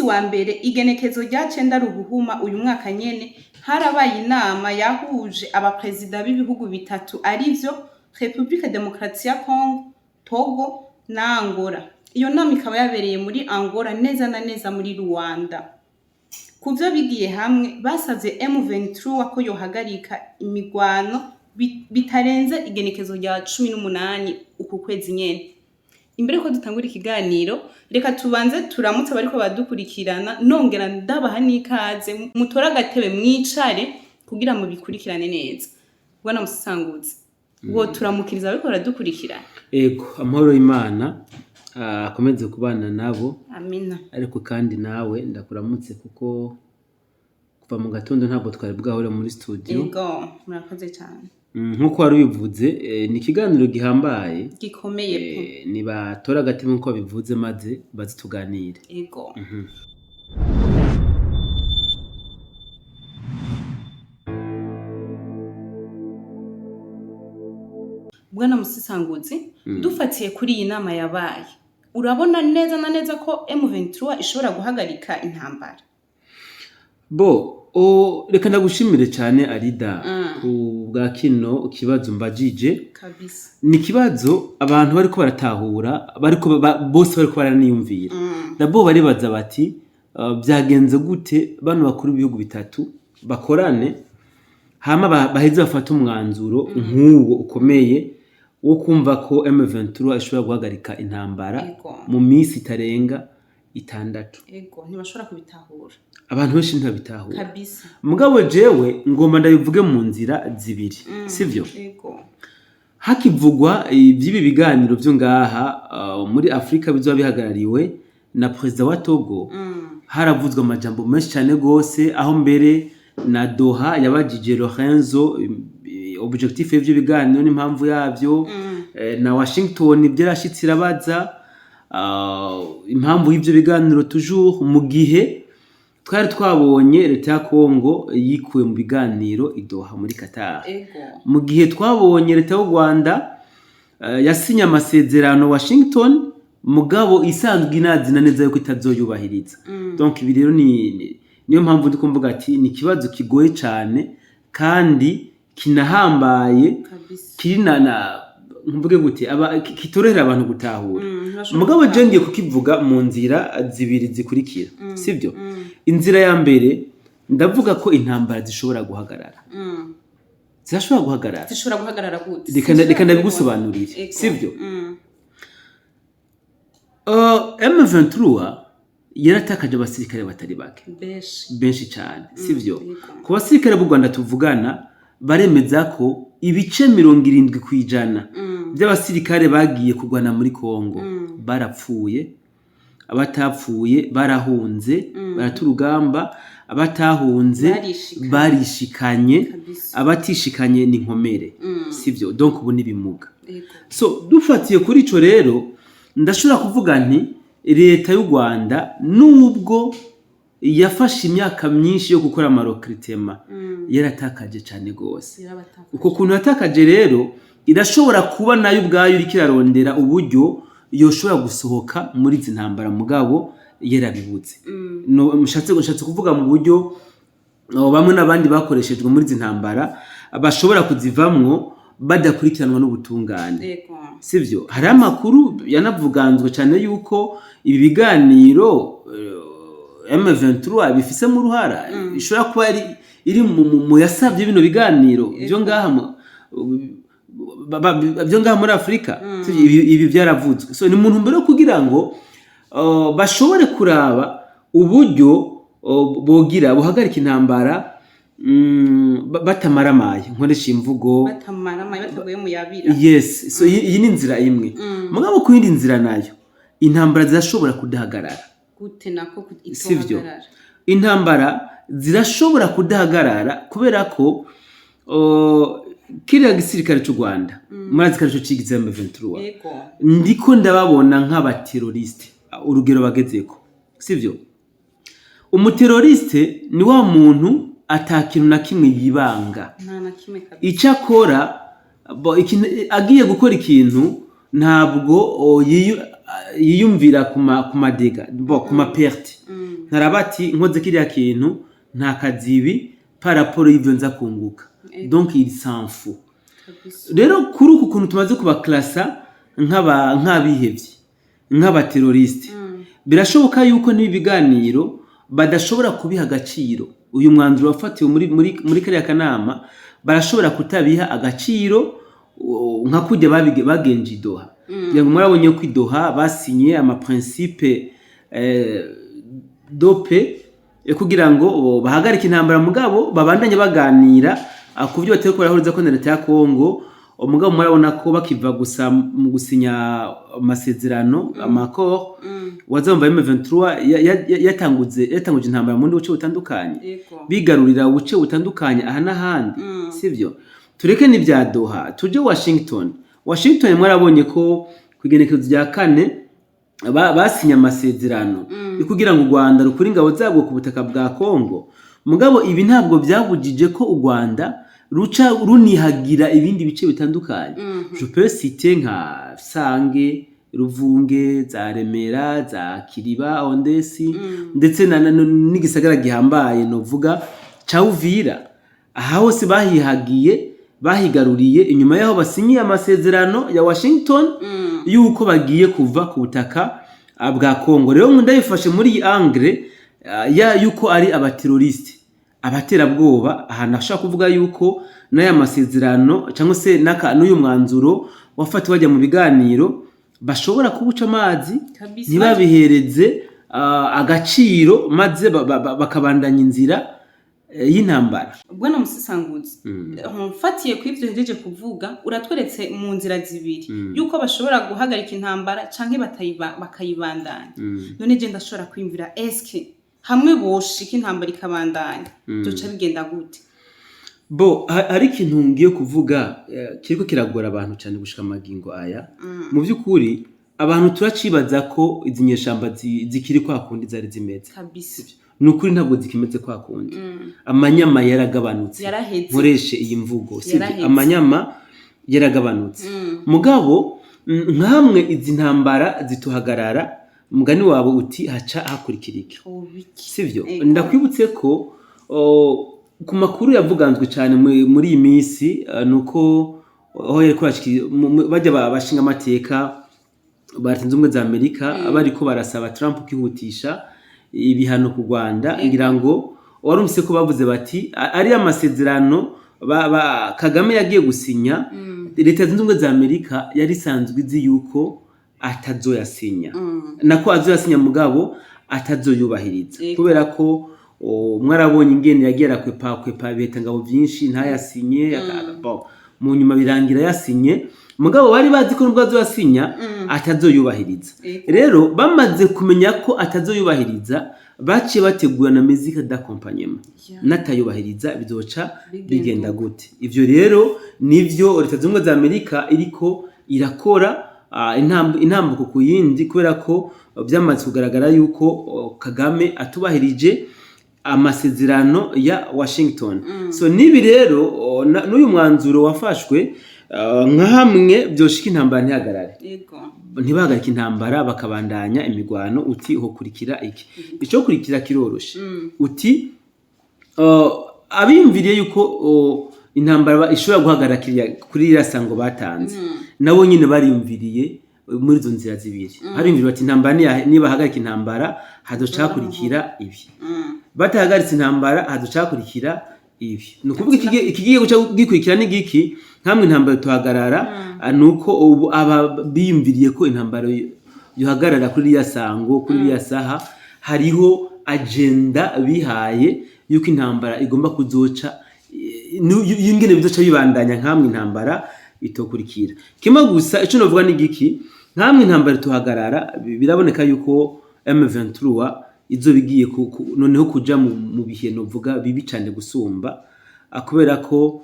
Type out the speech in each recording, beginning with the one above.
munsi wa mbere igenekezo rya 9 Ruhuhuma uyu mwaka nyene harabaye inama yahuje abaprezida b'ibihugu bitatu arivyo Republique Démocratique ya Congo, Togo na Angola. Iyo nama ikaba yabereye muri Angola neza na neza muri Rwanda. Kuvyo bigiye hamwe basavye M23 ko yohagarika imigwano bitarenze igenekezo rya 18 uku kwezi nyene. Imbere ko dutangura ikiganiro reka tubanze turamutse bariko badukurikirana nongera ndabaha n'ikaze mutora gatebe mwicare kugira mu bikurikirane neza. Bwana Musisanguzi ngo turamukiriza bariko baradukurikirana. Ego amahoro y'Imana akomeze kubana nabo. Amina. Ariko kandi nawe ndakuramutse kuko kuva mu gatondo ntabwo twari bwahore muri studio. Ego murakoze cyane. Nkuko wari bivuze ni ikiganiro gihambaye gikomeye pe. Ni batora agatebe nkuko bivuze maze bazituganire. Ego. Bwana Musisanguzi dufatiye kuri iyi nama yabaye urabona neza na neza ko M23 ishobora guhagarika intambara? Reka ndagushimire cyane Arida ku bwa kino kibazo mbajije kabisa. Ni kibazo abantu bariko baratahura bose bariko baraniyumvira. Nabo baribaza bati byagenze gute bano bakuru ibihugu bitatu bakorane hama baheze bafata umwanzuro nk'uwo ukomeye wo kumva ko M23 ishobora guhagarika intambara mu minsi itarenga 6. Ego ntibashobora kubitahura. Abantu benshi ntabitahura kabisa. Mugabo jewe ngomba ndabivuge mu nzira zibiri sivyo? Ego. Hakivugwa iby'ibi biganiro byo ngaha muri Afrika bizoba bihagarariwe na president wa Togo. Haravuzwe amajambo menshi cyane gose aho mbere na Doha yabajije Lorenzo objectif y'ivyo biganiro n'impamvu yavyo. Na Washington byarashitse irabaza impamvu y'ivyo biganiro toujours mu gihe twari twabonye leta ya Congo yikuye mu biganiro idoha muri Qatar. Mu gihe twabonye leta y'u Rwanda yasinye amasezerano Washington mugabo isanzwe inazina neza yuko itazoyubahiriza. Donc ibi rero niyo mpamvu ndi kumvuga ati ni kibazo kigoye cyane kandi kinahambaye kirina mvuge gute kitorera abantu gutahura. Mugabo je ngiye kukivuga mu nzira zibiri zikurikira sivyo? Inzira ya mbere ndavuga ko intambara zishobora guhagarara. Zishobora guhagarara. Zishobora guhagarara gute? Reka ndabigusobanurire sivyo? M23 yaratakaje abasirikare batari bake benshi cyane sivyo? Ku basirikare b'u Rwanda tuvugana baremeza ko ibice 70% by'abasirikare bagiye kugwana muri Kongo barapfuye, abatapfuye barahunze baraturugamba, abatahunze barishikanye, abatishikanye ni nkomere sivyo? Donc ubu ni bimuga. So dufatiye kuri ico rero ndashobora kuvuga nti leta y'u Rwanda nubwo yafashe imyaka myinshi yo gukora amarokritema yaratakaje cyane gose. Uko kuntu yatakaje rero irashobora kuba nayo ubwayo iri kirarondera uburyo yoshobora gusohoka muri izi ntambara mugabo yarabibuze. No mushatse kuvuga mu buryo bamwe n'abandi bakoreshejwe muri izi ntambara bashobora kuzivamwo badakurikiranwa n'ubutungane sivyo? Hari amakuru yanavuganzwe cyane yuko ibi biganiro M23 bifise mu ruhara ishobora kuba iri mu yasabye bino biganiro byo ngaha muri Afrika. Ibi byaravuzwe. So ni muntu mbere kugira ngo bashobore kuraba uburyo bogira buhagarika intambara batamaramaye nkoresha imvugo batamaramaye bataguye mu yabira. Yes, so iyi ni inzira imwe. Mugabo ku yindi nzira nayo intambara zirashobora kudahagarara. Gute nako sivyo? Intambara zirashobora kudahagarara kubera ko kiriya gisirikare cy'u Rwanda murazi ko cigize M23 ndiko ndababona nk'abateroriste urugero bagezeko sivyo? Umuteroriste ni wa muntu atakintu na kimwe yibanga, icyakora agiye gukora ikintu ntabwo yiyumvira ku madega ku ma perte ntarabati nkoze kiriya kintu nta kazibi par rapport y'ivyo nza kunguka donc il s'en fout. Rero kuri uku kuntu tumaze kubaklasa nk'abihevye nk'abateroriste birashoboka yuko n'ibiganiro badashobora kubiha agaciro. Uyu mwanzuro wafatiwe muri kariya kanama barashobora kutabiha agaciro nka kujya bagenje Doha. Ngo murabonye ko Doha basinye ama principe dope kugira ngo bahagarike intambara mugabo babandanye baganira kuvyo bateye ko barahuriza ko na leta ya Kongo. Umugabo murabona ko bakiva gusa mu gusinya amasezerano amakor wazamba M23 yatanguje intambara mu buce butandukanye bigarurira ubuce butandukanye aha n'ahandi sivyo. Tureke ni bya Doha tuje Washington mwarabonye ko kwigenekezo rya 4 basinya amasezerano kugira ngo u Rwanda rukuri ingabo zabwo ku butaka bwa Kongo. Mugabo ibi ntabwo byabujije ko u Rwanda ruca runihagira ibindi bice bitandukanye. Je peux citer nka Sange, Ruvunge, za Remera, za Kiriba, Ondesi ndetse n'igisagara gihambaye novuga ca Uvira. Aha hose bahigaruriye inyuma yaho basinyiye amasezerano ya Washington yuko bagiye kuva ku butaka bwa Kongo. Rero ndayifashe muri iyi angle yuko ari abateroriste abaterabwoba. Aha nashaka kuvuga yuko n'aya masezerano cyangwa se n'uyu mwanzuro wafatiwe wajya mu biganiro bashobora kubuca amazi ntibabihereze agaciro maze bakabandanya inzira y'intambara. Bwana Musisanguzi mfatiye ku ivyo hejeje kuvuga uratweretse mu nzira zibiri yuko bashobora guhagarika intambara canke bakayibandanya. None je ndashobora kwimvira eske hamwe boshika intambara ikabandanya byoca bigenda gute? Hari ikintu ngiye kuvuga kiriko kiragora abantu cyane gushika magingo aya. Mu by'ukuri abantu turacibaza ko izi nyeshamba zikiri kwa kundi zari zimeze kabisa. Nukuri ntabwo zikimeze kwa kundi. Amanyama yaragabanutse. Nkoreshe iyi mvugo sivyo, amanyama yaragabanutse. Mugabo nkamwe izi ntambara zituhagarara mugani wabo uti haca hakurikirike sivyo. Ndakwibutse ko ku makuru yavuganzwe cyane muri iyi minsi nuko aho yari kwashiki bajya bashinga amateka batinze umwe za Amerika bariko barasaba Trump kwihutisha ibihano ku Rwanda. Ngira ngo warumvise ko bavuze bati ari amasezerano Kagame yagiye gusinya leta zunze ubumwe za Amerika yari sanzwe izi yuko atazoyasinya nako azoyasinya mugabo atazoyubahiriza kubera ko mwarabonye ingene yagera kwepa beta ngabo byinshi ntayasinye mu nyuma birangira yasinye mugabo bari bazi ko nubwo azoyasinya atazoyubahiriza. Rero bamaze kumenya ko atazoyubahiriza baciye bategura na musique d'accompagnement natayubahiriza bizoca bigenda gute. Ivyo rero nivyo leta zunze za Amerika iriko irakora intambuko ku yindi kubera ko byamaze kugaragara yuko Kagame atubahirije amasezerano ya Washington. So nibi rero n'uyu mwanzuro wafashwe nka hamwe byoshika intambara ntihagarare ntibahagarika intambara bakabandanya imigwano uti ho kurikira iki ico kurikira kiroroshe uti abimviriye yuko intambara ishobora guhagarara kuri irasango batanze nabo nyine bariyumviriye muri zo nzira zibiri. Harimvira bati intambara niba hagarika intambara hazocakurikira ibi, batahagaritse intambara hazocakurikira ibi. Nukuvuga ikigiye guca gikurikira ni giki nkamwe intambara tuhagarara nuko ubu aba biyumviriye ko intambara yohagarara kuri ya sango kuri ya saha hariho agenda bihaye yuko intambara igomba kuzoca yingene bizoca bibandanya nkamwe intambara itokurikira. Kima gusa ico novuga ni giki nkamwe intambara tuhagarara biraboneka yuko M23 izo bigiye noneho kuja mu bihe novuga bibi cyane gusumba akubera ko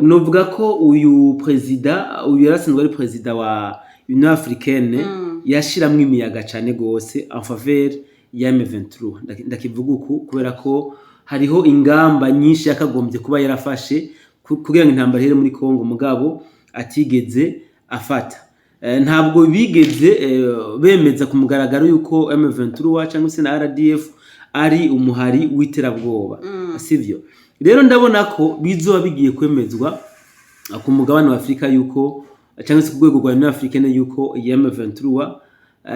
novuga ko uyu yarasanzwe ari president wa Union Africaine yashiramwe imiyaga cyane gose en faveur ya M23. Ndakivuga uku kubera ko hariho ingamba nyinshi yakagombye kuba yarafashe kugira ngo intambara here muri Kongo mugabo atigeze afata. ntabwo bigeze bemeza ku mugaragaro yuko M23 cyangwa se na RDF ari umuhari w'iterabwoba sivyo. Rero ndabona ko bizoba bigiye kwemezwa ku mugabane wa Afrika yuko cyangwa se ku rwego rwa Union Africaine yuko M23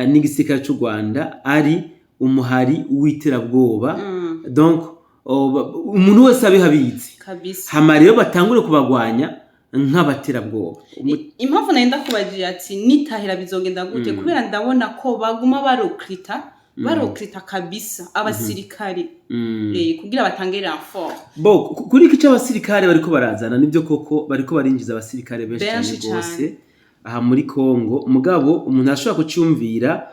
n'igisirikare cy'u Rwanda ari umuhari w'iterabwoba. Donc umuntu wese abihabizi kabisa. Hama rero batangure kubagwanya nk'abaterabwoba. Impamvu nenda kubagira ati nitahira bizogenda gute kubera ndabona ko baguma barokrita kabisa abasirikare kugira batange renfort. Kuri iki cy'abasirikare bariko barazana nibyo koko bariko barinjiza abasirikare benshi gose aha muri Kongo, mugabo umuntu ashobora kucyumvira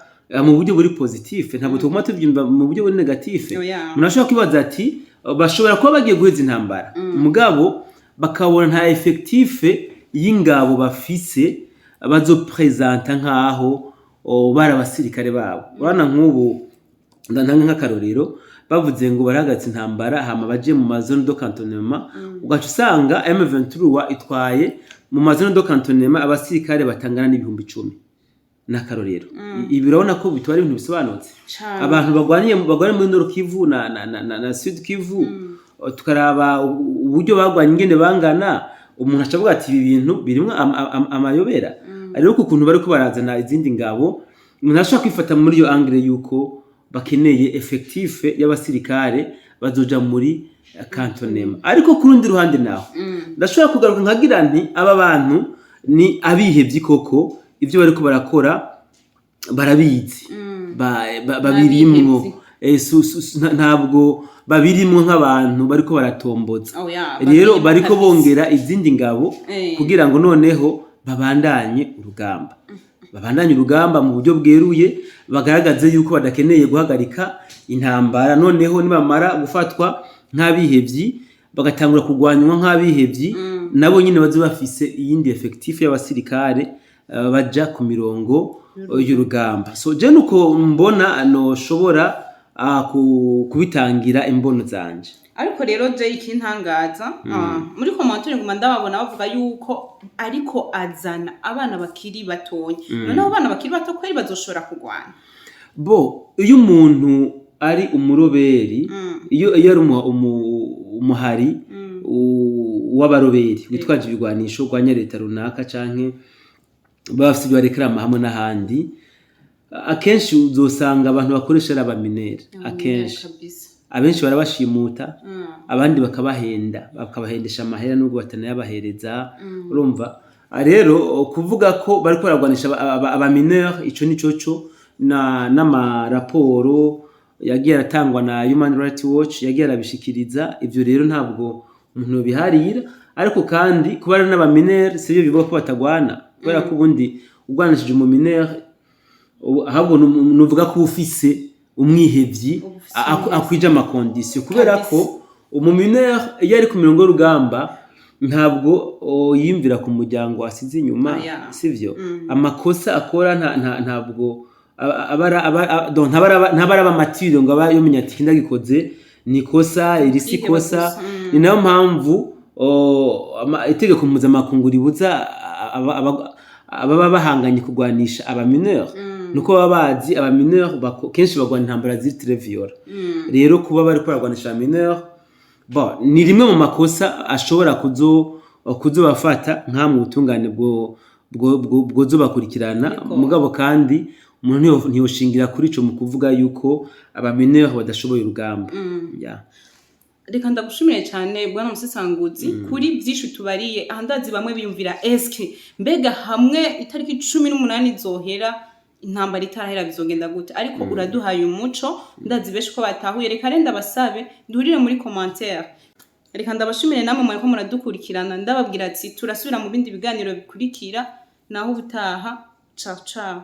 mu buryo buri positif, ntabwo tuguma tuvyumva mu buryo buri negatif. Umuntu ashobora kwibaza ati bashobora kuba bagiye guheza intambara mugabo bakabona nta effectif y'ingabo bafise bazopresenta nkaho bari abasirikare babo. Urana nk'ubu ndantanga nk'akarorero bavuze ngo barahagaze intambara hama baje mu mazone de cantonnement, ugaca usanga M23 itwaye mu mazone de cantonnement abasirikare batangana n'ibihumbi 10 n'akarorero. Ibi urabona ko bitwara ibintu bisobanutse. Abantu bagwaniye muri Nord Kivu na Sud Kivu tukaraba uburyo bagwanye ingene bangana, umuntu acavuga ati ibi bintu birimo amayobera. Ariko ukuntu bari ko barazana izindi ngabo, umuntu ashobora kwifata muri iyo angle yuko bakeneye effectif y'abasirikare bazoja muri cantonnement. Ariko ku rundi ruhande naho ndashobora kugaruka nkagira nti aba bantu ni abihevyi koko, ivyo bariko barakora barabizi, babirimwo, ntabwo babirimwo nk'abantu bariko baratomboza. Rero bariko bongera izindi ngabo kugira ngo noneho babandanye urugamba mu buryo bweruye, bagaragaze yuko badakeneye guhagarika intambara. Noneho nibamara gufatwa nk'abihevyi bagatangura kugwanywa nk'abihevyi, nabo nyine bazo bafise iyindi effectif y'abasirikare baja ku mirongo y'urugamba. So je nuko mbona noshobora kubitangira imbono zanje. Ariko rero je ikintangaza muri commentaire nguma ndababona bavuga yuko ariko azana abana bakiri batonya. Noneho abana bakiri bato kweri bazoshora kugwana. Iyo umuntu ari umuroberi, iyo ari umuhari w'abaroberi witwaje ibigwanisho gwanya leta runaka canke bafite barekrama hamwe n'ahandi, akenshi uzosanga abantu bakoresha ari abaminere. Abenshi barabashimuta, abandi bakabahendesha amahera nubwo batanayabahereza. Urumva rero kuvuga ko bari baragwanisha abaminere, ico nicoco n'amaraporo yagiye aratangwa na Human Rights Watch yagiye arabishikiriza. Ivyo rero ntabwo umuntu biharira, ariko kandi kuba ari n'abaminere sivyo bivuga ko batagwana, kubera ko ubundi ugwanishije mu minere ahubwo nuvuga ko ufise umwihevyi akwije amakondisiyo, kubera ko umuminere iyo ari ku mirongo y'urugamba ntabwo yimvira ku muryango asize inyuma, sivyo. Amakosa akora ntabwo ntabara abamatiro ngo aba yomenya ati ndagikoze nikosa irisi kosa. Ni nayo mpamvu itegeko mpuzamakungu ribuza ababa bahanganye kugwanisha abaminere, nuko baba bazi abaminere kenshi bagwana intambara ziri trivial. Rero kuba bari kuragwanisha abaminere ni rimwe mu makosa ashobora kuzobafata nka mu butungane bwo bakurikirana. Mugabo kandi umuntu ntiyoshingira kuri ico mu kuvuga yuko abaminere badashoboye urugamba. Reka ndagushimiye cyane bwana Musesanguzi kuri byinshi tubariye. Ahandazi bamwe biyumvira eske mbega hamwe itariki 18 zohera intambara itarahera bizogenda gute, ariko uraduhaye umuco ndazi beshi ko batahuye. Reka renda basabe duhurire muri commentaire. Reka ndabashimire namwe mwe ko muradukurikirana, ndababwira ati turasubira mu bindi biganiro bikurikira naho ubutaha. Ciao ciao.